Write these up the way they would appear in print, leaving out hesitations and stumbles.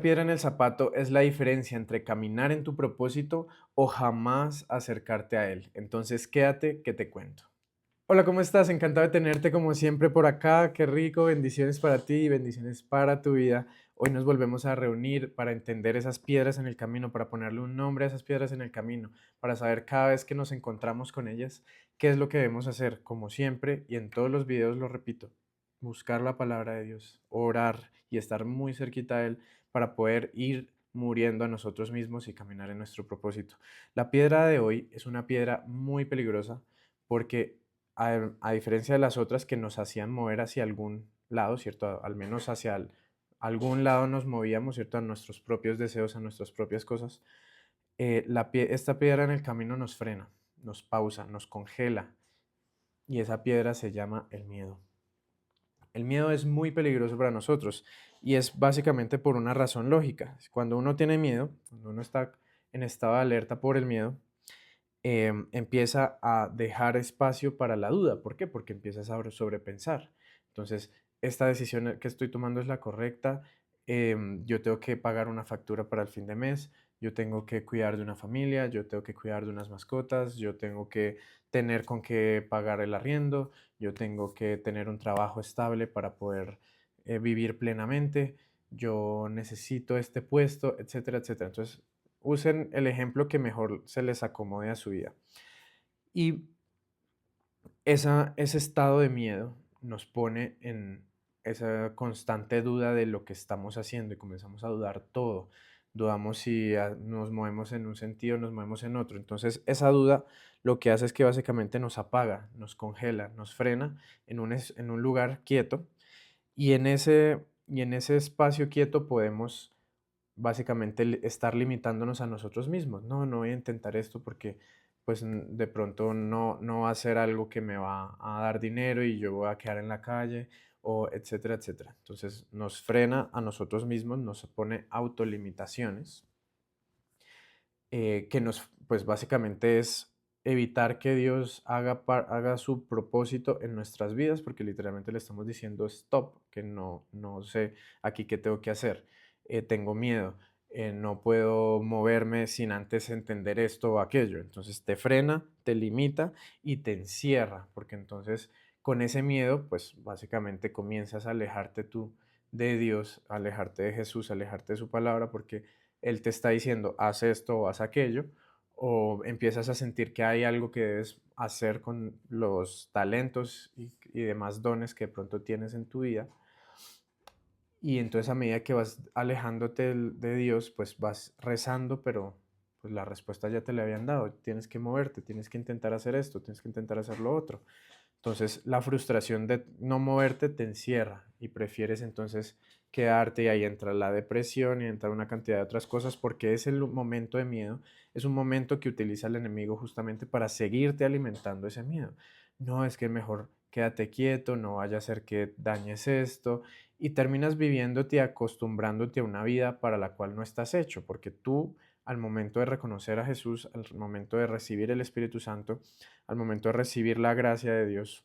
piedra en el zapato es la diferencia entre caminar en tu propósito o jamás acercarte a él. Entonces, quédate que te cuento. Hola, ¿cómo estás? Encantado de tenerte como siempre por acá. Qué rico, bendiciones para ti y bendiciones para tu vida. Hoy nos volvemos a reunir para entender esas piedras en el camino, para ponerle un nombre a esas piedras en el camino, para saber cada vez que nos encontramos con ellas qué es lo que debemos hacer. Como siempre, y en todos los videos lo repito, buscar la palabra de Dios, orar y estar muy cerquita de Él para poder ir muriendo a nosotros mismos y caminar en nuestro propósito. La piedra de hoy es una piedra muy peligrosa porque a diferencia de las otras que nos hacían mover hacia algún lado, ¿cierto? Al menos hacia algún lado nos movíamos, ¿cierto? A nuestros propios deseos, a nuestras propias cosas. Esta piedra en el camino nos frena, nos pausa, nos congela y esa piedra se llama el miedo. El miedo es muy peligroso para nosotros y es básicamente por una razón lógica. Cuando uno tiene miedo, cuando uno está en estado de alerta por el miedo, empieza a dejar espacio para la duda. ¿Por qué? Porque empiezas a sobrepensar. Entonces, esta decisión que estoy tomando es la correcta. Yo tengo que pagar una factura para el fin de mes, yo tengo que cuidar de una familia, yo tengo que cuidar de unas mascotas, yo tengo que tener con qué pagar el arriendo, yo tengo que tener un trabajo estable para poder vivir plenamente, yo necesito este puesto, etcétera, etcétera. Entonces, usen el ejemplo que mejor se les acomode a su vida. Y ese estado de miedo nos pone en esa constante duda de lo que estamos haciendo y comenzamos a dudar todo. Dudamos si nos movemos en un sentido, nos movemos en otro. Entonces, esa duda lo que hace es que básicamente nos apaga, nos congela, nos frena en un lugar quieto y en ese espacio quieto podemos básicamente estar limitándonos a nosotros mismos. No, no voy a intentar esto porque pues de pronto no va a ser algo que me va a dar dinero y yo voy a quedar en la calle o etcétera, etcétera. Entonces nos frena a nosotros mismos, nos pone autolimitaciones que nos, pues básicamente es evitar que Dios haga su propósito en nuestras vidas, porque literalmente le estamos diciendo stop, que no sé aquí qué tengo que hacer, tengo miedo, no puedo moverme sin antes entender esto o aquello. Entonces te frena, te limita y te encierra, porque entonces con ese miedo, pues básicamente comienzas a alejarte tú de Dios, alejarte de Jesús, alejarte de su palabra, porque él te está diciendo, haz esto o haz aquello, o empiezas a sentir que hay algo que debes hacer con los talentos y demás dones que de pronto tienes en tu vida. Y entonces a medida que vas alejándote de Dios, pues vas rezando, pero pues la respuesta ya te la habían dado. Tienes que moverte, tienes que intentar hacer esto, tienes que intentar hacer lo otro. Entonces, la frustración de no moverte te encierra y prefieres entonces quedarte y ahí entra la depresión y entra una cantidad de otras cosas porque es el momento de miedo, es un momento que utiliza el enemigo justamente para seguirte alimentando ese miedo. No, es que mejor quédate quieto, no vaya a ser que dañes esto y terminas viviéndote y acostumbrándote a una vida para la cual no estás hecho, porque tú al momento de reconocer a Jesús, al momento de recibir el Espíritu Santo, al momento de recibir la gracia de Dios,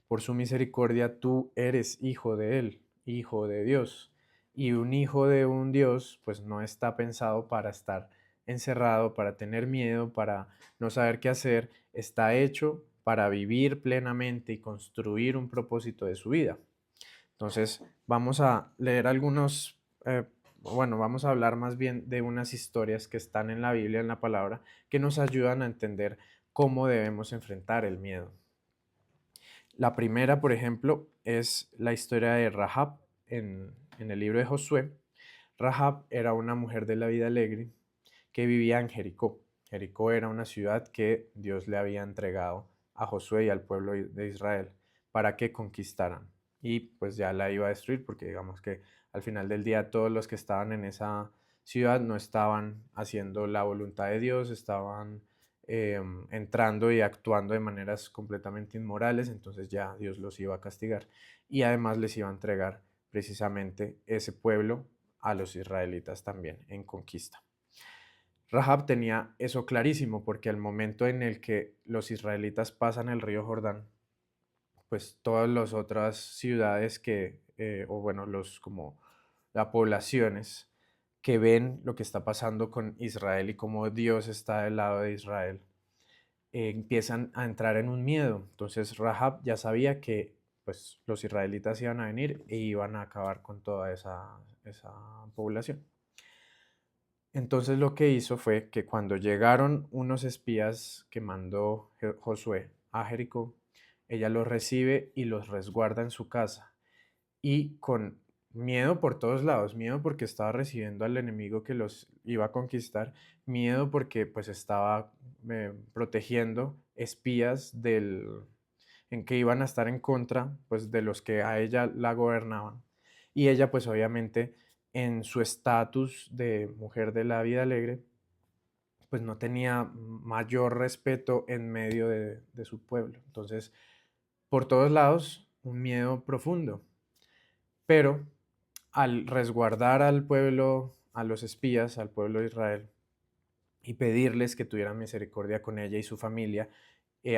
por su misericordia tú eres hijo de Él, hijo de Dios. Y un hijo de un Dios, pues no está pensado para estar encerrado, para tener miedo, para no saber qué hacer, está hecho para vivir plenamente y construir un propósito de su vida. Entonces, vamos a leer bueno, vamos a hablar más bien de unas historias que están en la Biblia, en la palabra, que nos ayudan a entender cómo debemos enfrentar el miedo. La primera, por ejemplo, es la historia de Rahab en el libro de Josué. Rahab era una mujer de la vida alegre que vivía en Jericó. Jericó era una ciudad que Dios le había entregado a Josué y al pueblo de Israel para que conquistaran. Y pues ya la iba a destruir porque digamos que al final del día todos los que estaban en esa ciudad no estaban haciendo la voluntad de Dios, estaban entrando y actuando de maneras completamente inmorales, entonces ya Dios los iba a castigar y además les iba a entregar precisamente ese pueblo a los israelitas también en conquista. Rahab tenía eso clarísimo porque al momento en el que los israelitas pasan el río Jordán, pues todas las otras ciudades o bueno, los como las poblaciones que ven lo que está pasando con Israel y cómo Dios está del lado de Israel, empiezan a entrar en un miedo. Entonces Rahab ya sabía que pues, los israelitas iban a venir e iban a acabar con toda esa población. Entonces lo que hizo fue que cuando llegaron unos espías que mandó Josué a Jericó, ella los recibe y los resguarda en su casa. Y con miedo por todos lados, miedo porque estaba recibiendo al enemigo que los iba a conquistar, miedo porque pues estaba protegiendo espías en que iban a estar en contra pues de los que a ella la gobernaban. Y ella pues obviamente en su estatus de mujer de la vida alegre, pues no tenía mayor respeto en medio de su pueblo. Entonces, por todos lados, un miedo profundo. Pero al resguardar al pueblo, a los espías, al pueblo de Israel, y pedirles que tuvieran misericordia con ella y su familia,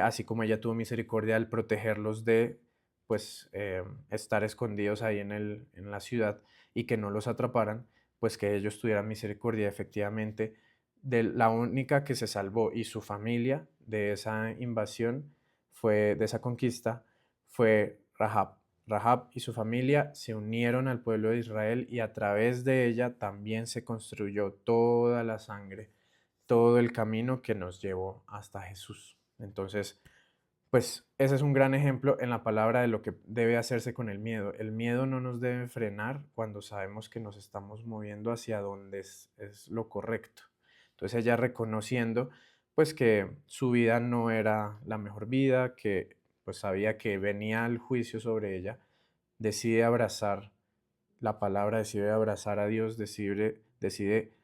así como ella tuvo misericordia al protegerlos de pues estar escondidos ahí en la ciudad y que no los atraparan, pues que ellos tuvieran misericordia efectivamente de la única que se salvó y su familia de esa invasión fue de esa conquista fue Rahab. Rahab y su familia se unieron al pueblo de Israel y a través de ella también se construyó toda la sangre, todo el camino que nos llevó hasta Jesús. Entonces, pues ese es un gran ejemplo en la palabra de lo que debe hacerse con el miedo. El miedo no nos debe frenar cuando sabemos que nos estamos moviendo hacia donde es lo correcto. Entonces ella reconociendo pues que su vida no era la mejor vida, que pues sabía que venía el juicio sobre ella, decide abrazar la palabra, decide abrazar a Dios, decide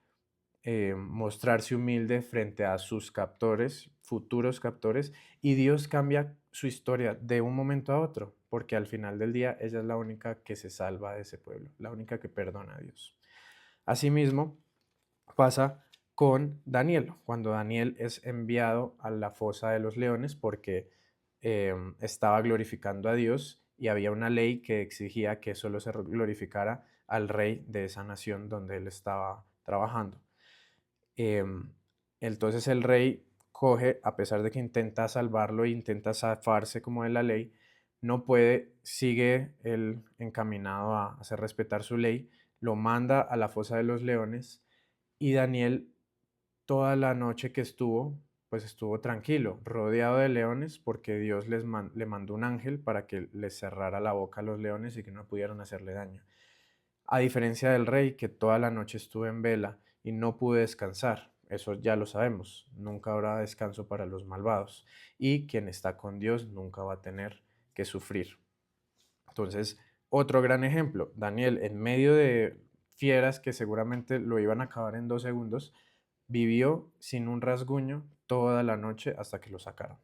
mostrarse humilde frente a sus captores, futuros captores, y Dios cambia su historia de un momento a otro, porque al final del día ella es la única que se salva de ese pueblo, la única que perdona a Dios. Asimismo, pasa con Daniel, cuando Daniel es enviado a la fosa de los leones porque estaba glorificando a Dios y había una ley que exigía que solo se glorificara al rey de esa nación donde él estaba trabajando. Em, entonces el rey coge, a pesar de que intenta salvarlo e intenta zafarse como de la ley, no puede, sigue él encaminado a hacer respetar su ley, lo manda a la fosa de los leones y Daniel toda la noche que estuvo, pues estuvo tranquilo, rodeado de leones porque Dios le mandó un ángel para que les cerrara la boca a los leones y que no pudieran hacerle daño. A diferencia del rey que toda la noche estuvo en vela y no pudo descansar, eso ya lo sabemos, nunca habrá descanso para los malvados y quien está con Dios nunca va a tener que sufrir. Entonces, otro gran ejemplo, Daniel en medio de fieras que seguramente lo iban a acabar en 2 segundos, vivió sin un rasguño toda la noche hasta que lo sacaron.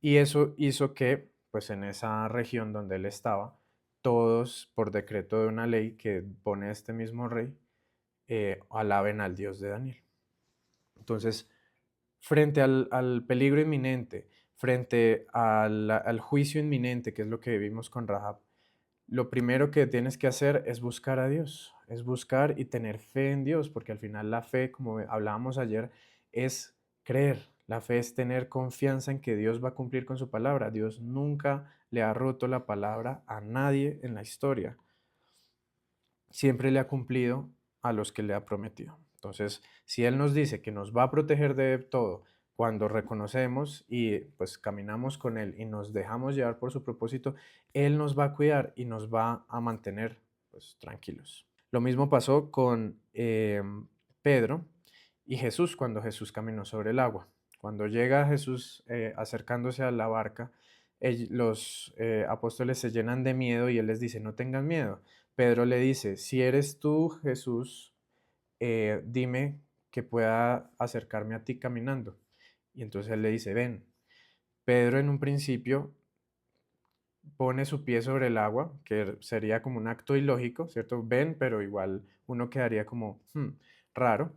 Y eso hizo que, pues en esa región donde él estaba, todos, por decreto de una ley que pone este mismo rey, alaben al Dios de Daniel. Entonces, frente al peligro inminente, frente al juicio inminente, que es lo que vivimos con Rahab, lo primero que tienes que hacer es buscar a Dios, es buscar y tener fe en Dios, porque al final la fe, como hablábamos ayer, es creer. La fe es tener confianza en que Dios va a cumplir con su palabra. Dios nunca le ha roto la palabra a nadie en la historia. Siempre le ha cumplido a los que le ha prometido. Entonces, si Él nos dice que nos va a proteger de todo, cuando reconocemos y pues caminamos con Él y nos dejamos llevar por su propósito, Él nos va a cuidar y nos va a mantener pues tranquilos. Lo mismo pasó con Pedro y Jesús cuando Jesús caminó sobre el agua. Cuando llega Jesús acercándose a la barca, los apóstoles se llenan de miedo y Él les dice, no tengan miedo. Pedro le dice, si eres tú, Jesús, dime que pueda acercarme a ti caminando. Y entonces él le dice, ven. Pedro en un principio pone su pie sobre el agua, que sería como un acto ilógico, ¿cierto? Ven, pero igual uno quedaría como raro.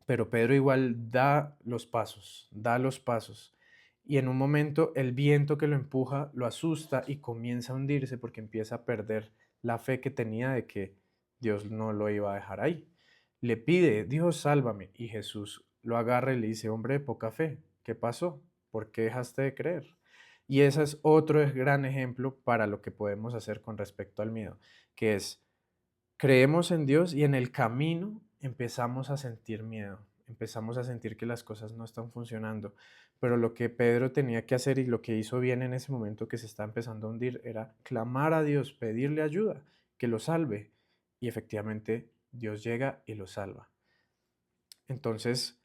Pero Pedro igual da los pasos. Y en un momento el viento que lo empuja lo asusta y comienza a hundirse porque empieza a perder la fe que tenía de que Dios no lo iba a dejar ahí. Le pide, Dios, sálvame. Y Jesús lo agarra y le dice, hombre de poca fe, ¿qué pasó? ¿Por qué dejaste de creer? Y ese es otro gran ejemplo para lo que podemos hacer con respecto al miedo, que es, creemos en Dios y en el camino empezamos a sentir miedo, empezamos a sentir que las cosas no están funcionando. Pero lo que Pedro tenía que hacer y lo que hizo bien en ese momento que se está empezando a hundir era clamar a Dios, pedirle ayuda, que lo salve. Y efectivamente Dios llega y lo salva. Entonces,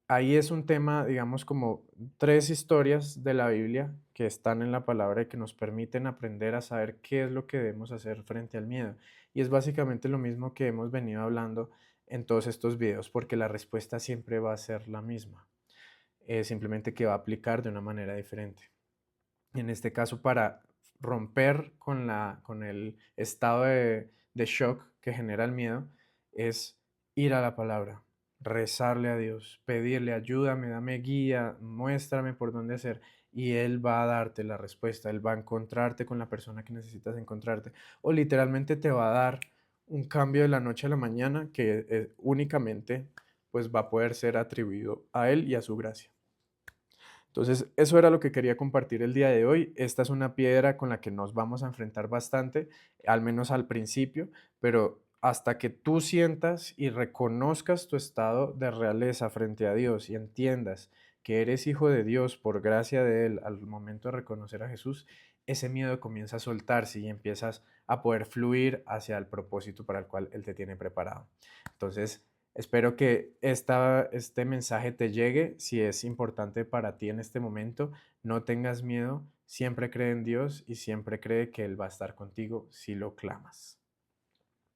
ahí es un tema, digamos, como tres historias de la Biblia que están en la palabra y que nos permiten aprender a saber qué es lo que debemos hacer frente al miedo. Y es básicamente lo mismo que hemos venido hablando en todos estos videos, porque la respuesta siempre va a ser la misma, simplemente que va a aplicar de una manera diferente. En este caso, para romper con el estado de shock que genera el miedo, es ir a la palabra, rezarle a Dios, pedirle, ayúdame, dame guía, muéstrame por dónde hacer. Y Él va a darte la respuesta, Él va a encontrarte con la persona que necesitas encontrarte. O literalmente te va a dar un cambio de la noche a la mañana que únicamente pues va a poder ser atribuido a Él y a su gracia. Entonces, eso era lo que quería compartir el día de hoy. Esta es una piedra con la que nos vamos a enfrentar bastante, al menos al principio, pero hasta que tú sientas y reconozcas tu estado de realeza frente a Dios y entiendas que eres hijo de Dios por gracia de Él al momento de reconocer a Jesús, ese miedo comienza a soltarse y empiezas a poder fluir hacia el propósito para el cual Él te tiene preparado. Entonces, espero que este mensaje te llegue. Si es importante para ti en este momento, no tengas miedo, siempre cree en Dios y siempre cree que Él va a estar contigo si lo clamas.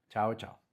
Chao, chao.